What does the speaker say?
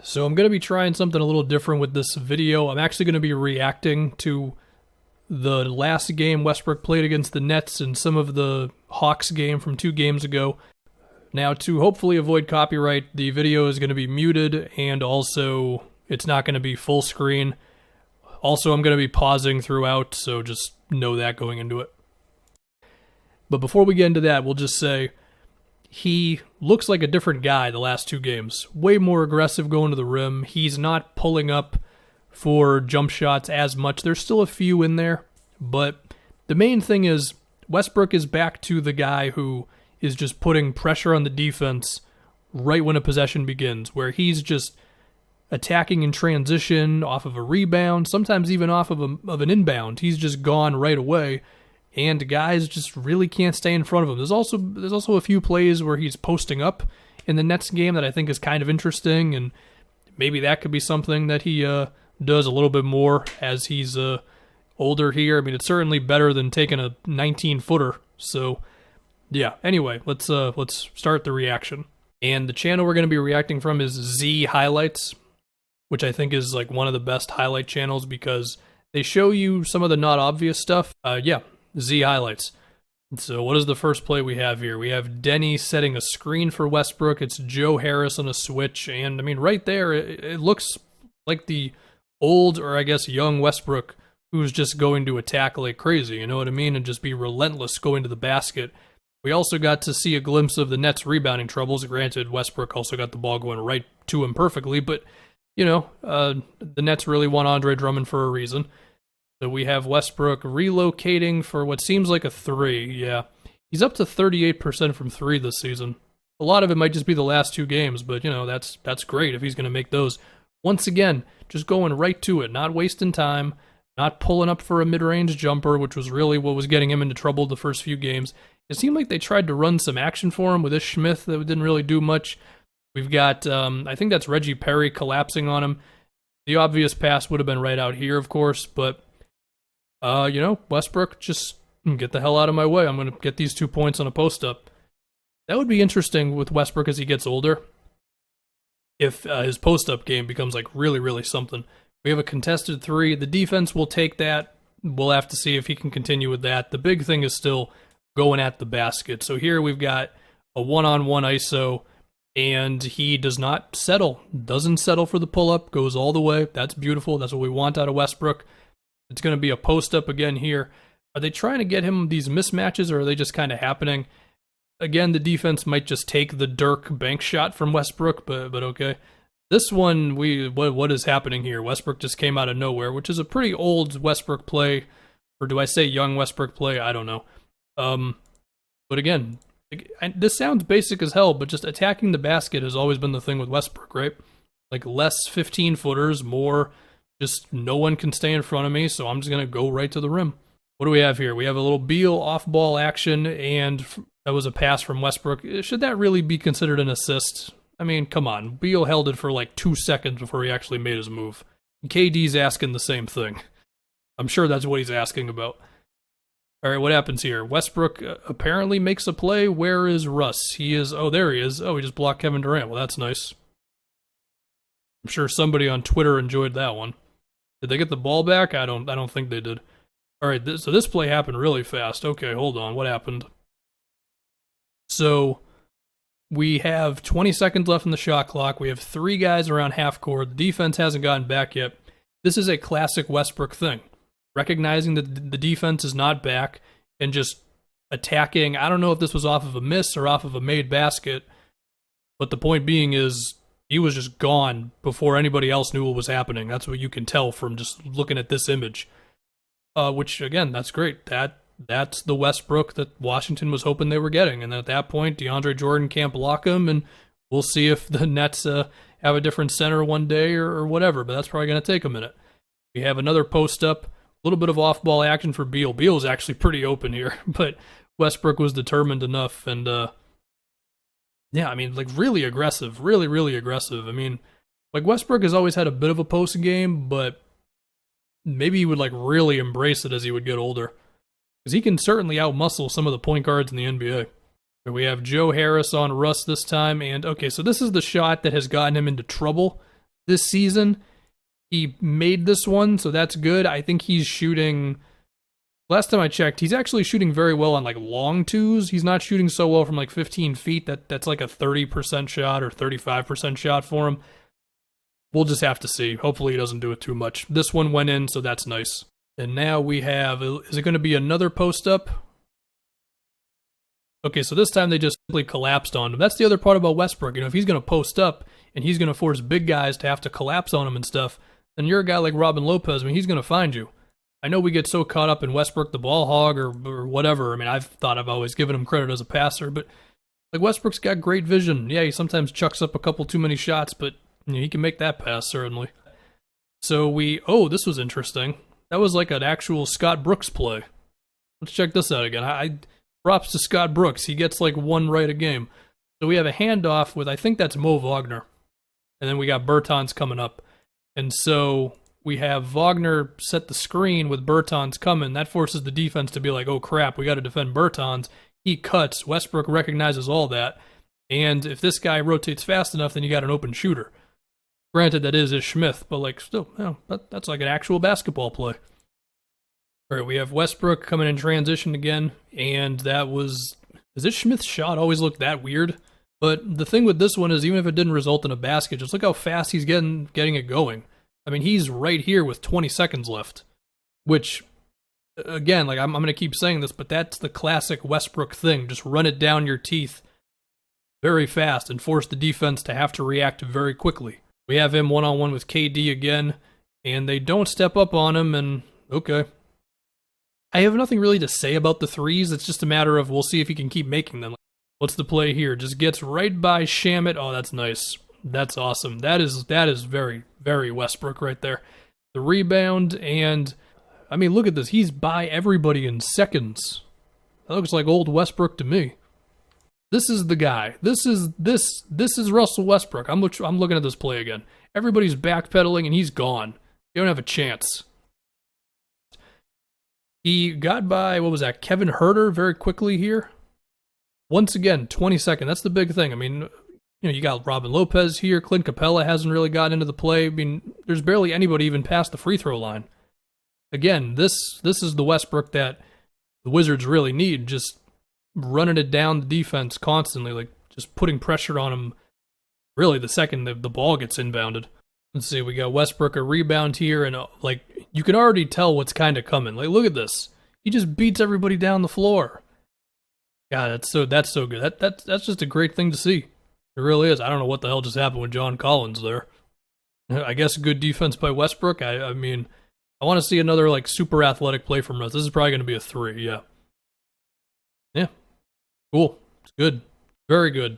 So I'm going to be trying something a little different with this video. I'm actually going to be reacting to the last game Westbrook played against the Nets and some of the Hawks game from 2 games ago. Now, to hopefully avoid copyright, the video is going to be muted, and also it's not going to be full screen. Also, I'm going to be pausing throughout, so just know that going into it. But before we get into that, we'll just say he looks like a different guy the last 2 games. Way more aggressive going to the rim. He's not pulling up for jump shots as much. There's still a few in there, but the main thing is Westbrook is back to the guy who is just putting pressure on the defense right when a possession begins, where he's just attacking in transition off of a rebound, sometimes even off of an inbound. He's just gone right away, and guys just really can't stay in front of him. There's also a few plays where he's posting up in the Nets game that I think is kind of interesting, and maybe that could be something that he does a little bit more as he's older here. I mean, it's certainly better than taking a 19-footer. So, yeah. Anyway, let's start the reaction. And the channel we're going to be reacting from is Z Highlights, which I think is like one of the best highlight channels because they show you some of the not obvious stuff. Yeah, Z Highlights. So what is the first play we have here? We have Denny setting a screen for Westbrook. It's Joe Harris on a switch. And, I mean, right there, it looks like the old, or I guess young Westbrook, who's just going to attack like crazy, you know what I mean? And just be relentless going to the basket. We also got to see a glimpse of the Nets' rebounding troubles. Granted, Westbrook also got the ball going right to him perfectly, but, you know, the Nets really want Andre Drummond for a reason. So we have Westbrook relocating for what seems like a 3. Yeah, he's up to 38% from 3 this season. A lot of it might just be the last 2 games, but, you know, that's great if he's going to make those. Once again, just going right to it, not wasting time, not pulling up for a mid-range jumper, which was really what was getting him into trouble the first few games. It seemed like they tried to run some action for him with Ish Smith that didn't really do much. We've got, I think that's Reggie Perry collapsing on him. The obvious pass would have been right out here, of course, but, you know, Westbrook, just get the hell out of my way. I'm going to get these 2 points on a post-up. That would be interesting with Westbrook as he gets older, if his post-up game becomes like really, really something. We have a contested 3. The defense will take that. We'll have to see if he can continue with that. The big thing is still going at the basket. So here we've got a one-on-one ISO, and he does not settle. Doesn't settle for the pull-up. Goes all the way. That's beautiful. That's what we want out of Westbrook. It's going to be a post-up again here. Are they trying to get him these mismatches, or are they just kind of happening? Again, the defense might just take the Dirk bank shot from Westbrook, but okay. This one, what is happening here? Westbrook just came out of nowhere, which is a pretty old Westbrook play, or do I say young Westbrook play? I don't know. But again, this sounds basic as hell, but just attacking the basket has always been the thing with Westbrook, right? Like less 15-footers, more just no one can stay in front of me, so I'm just going to go right to the rim. What do we have here? We have a little Beal off-ball action, and that was a pass from Westbrook. Should that really be considered an assist? I mean, come on. Beal held it for like 2 seconds before he actually made his move. KD's asking the same thing. I'm sure that's what he's asking about. All right, what happens here? Westbrook apparently makes a play. Where is Russ? He is, oh, there he is. Oh, he just blocked Kevin Durant. Well, that's nice. I'm sure somebody on Twitter enjoyed that one. Did they get the ball back? I don't think they did. All right, so this play happened really fast. Okay, hold on. What happened? So we have 20 seconds left in the shot clock. We have 3 guys around half court. The defense hasn't gotten back yet. This is a classic Westbrook thing. Recognizing that the defense is not back and just attacking. I don't know if this was off of a miss or off of a made basket, but the point being is he was just gone before anybody else knew what was happening. That's what you can tell from just looking at this image. Which, again, that's great. That's the Westbrook that Washington was hoping they were getting. And at that point, DeAndre Jordan can't block him, and we'll see if the Nets have a different center one day or whatever, but that's probably going to take a minute. We have another post-up. A little bit of off-ball action for Beal. Beal's actually pretty open here, but Westbrook was determined enough. And, yeah, I mean, like, really aggressive. Really, really aggressive. I mean, like, Westbrook has always had a bit of a post game, but maybe he would, like, really embrace it as he would get older. Because he can certainly outmuscle some of the point guards in the NBA. So we have Joe Harris on Russ this time. And, okay, so this is the shot that has gotten him into trouble this season. He made this one, so that's good. I think he's shooting... Last time I checked, he's actually shooting very well on like long twos. He's not shooting so well from like 15 feet. That's like a 30% shot or 35% shot for him. We'll just have to see. Hopefully he doesn't do it too much. This one went in, so that's nice. And now we have, is it going to be another post up? Okay, so this time they just simply collapsed on him. That's the other part about Westbrook. You know, if he's going to post up and he's going to force big guys to have to collapse on him and stuff, then you're a guy like Robin Lopez. I mean, he's going to find you. I know we get so caught up in Westbrook the ball hog or whatever. I mean, I've always given him credit as a passer, but like Westbrook's got great vision. Yeah, he sometimes chucks up a couple too many shots, but you know, he can make that pass, certainly. So this was interesting. That was like an actual Scott Brooks play. Let's check this out again. I props to Scott Brooks. He gets like one right a game. So we have a handoff with, I think that's Mo Wagner. And then we got Bertans coming up. And so we have Wagner set the screen with Bertans coming. That forces the defense to be like, oh crap, we got to defend Bertans. He cuts. Westbrook recognizes all that. And if this guy rotates fast enough, then you got an open shooter. Granted, that is Ish Smith, but like still, that's like an actual basketball play. All right, we have Westbrook coming in transition again, and that was... Does Ish Smith's shot always look that weird? But the thing with this one is, even if it didn't result in a basket, just look how fast he's getting it going. I mean, he's right here with 20 seconds left, which, again, like I'm going to keep saying this, but that's the classic Westbrook thing. Just run it down your teeth very fast and force the defense to have to react very quickly. We have him one-on-one with KD again, and they don't step up on him, and okay. I have nothing really to say about the threes. It's just a matter of we'll see if he can keep making them. What's the play here? Just gets right by Shamet. Oh, that's nice. That's awesome. That is very, very Westbrook right there. The rebound, and I mean, look at this. He's by everybody in seconds. That looks like old Westbrook to me. This is the guy. This is Russell Westbrook. I'm looking at this play again. Everybody's backpedaling, and he's gone. You don't have a chance. He got by, what was that, Kevin Huerter very quickly here. Once again, 20 seconds. That's the big thing. I mean, you know, you got Robin Lopez here. Clint Capella hasn't really gotten into the play. I mean, there's barely anybody even past the free throw line. Again, this is the Westbrook that the Wizards really need. Just running it down the defense constantly, like just putting pressure on him really the second the ball gets inbounded. Let's see, we got Westbrook a rebound here, and like you can already tell what's kind of coming. Like, look at this. He just beats everybody down the floor. God, that's so good. That's just a great thing to see. It really is. I don't know what the hell just happened with John Collins there. I guess good defense by Westbrook. I mean, I want to see another like super athletic play from Russ. This is probably going to be a 3, yeah. Yeah. Cool. It's good. Very good.